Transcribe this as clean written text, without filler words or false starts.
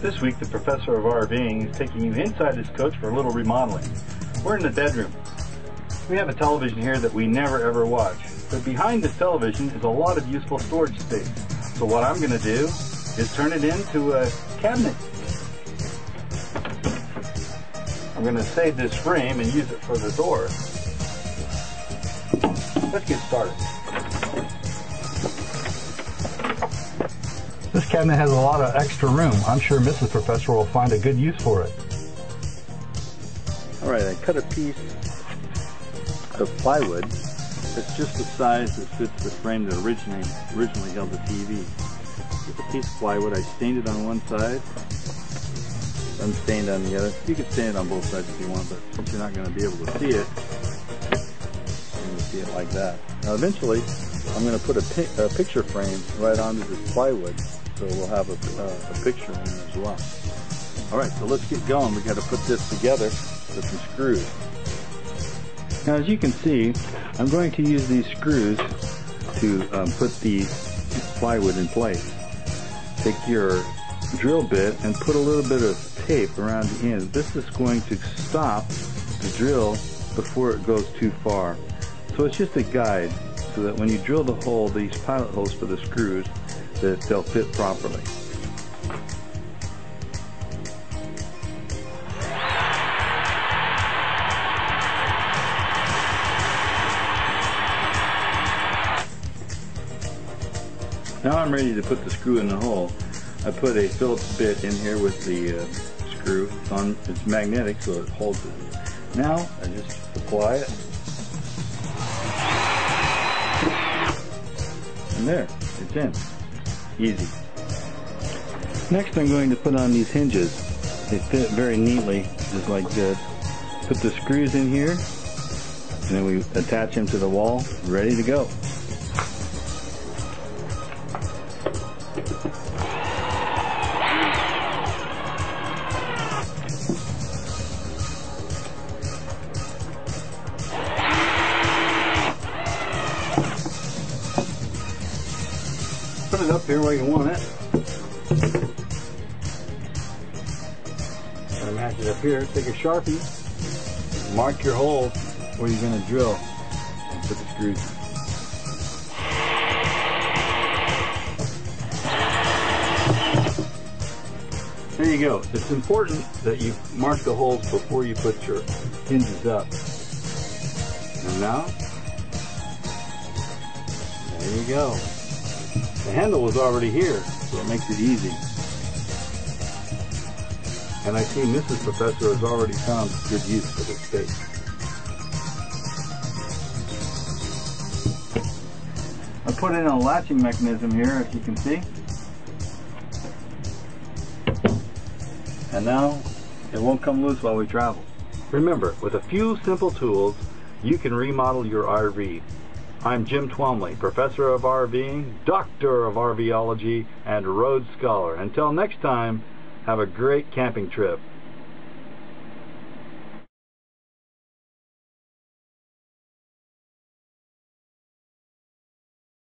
This week, the professor of RVing is taking you inside his coach for a little remodeling. We're in the bedroom. We have a television here that we never ever watch, but behind this television is a lot of useful storage space. So what I'm going to do is turn it into a cabinet. I'm going to save this frame and use it for the door. Let's get started. This cabinet has a lot of extra room. I'm sure Mrs. Professor will find a good use for it. Alright, I cut a piece of plywood that's just the size that fits the frame that originally held the TV. Just a piece of plywood. I stained it on one side, unstained on the other. You can stain it on both sides if you want, but since you're not going to be able to see it, you're going to see it like that. Now eventually, I'm going to put a picture frame right onto this plywood, so we'll have a picture in it as well. Alright, so let's get going. We've got to put this together with some screws. Now as you can see, I'm going to use these screws to put the plywood in place. Take your drill bit and put a little bit of tape around the end. This is going to stop the drill before it goes too far. So it's just a guide so that when you drill the hole, these pilot holes for the screws, that they'll fit properly. Now I'm ready to put the screw in the hole. I put a Phillips bit in here with the screw. It's magnetic, so it holds it. Now I just apply it. And there, it's in. Easy. Next I'm going to put on these hinges. They fit very neatly, just like this. Put the screws in here, and then we attach them to the wall, ready to go. Put it up here where you want it. And match it up here. Take a Sharpie, mark your hole where you're going to drill, and put the screws in. There you go. It's important that you mark the holes before you put your hinges up. And now, there you go. The handle was already here, so it makes it easy. And I see Mrs. Professor has already found good use for this space. I put in a latching mechanism here, as you can see. And now, it won't come loose while we travel. Remember, with a few simple tools, you can remodel your RV. I'm Jim Twomley, Professor of RVing, Doctor of RVology, and Rhodes Scholar. Until next time, have a great camping trip.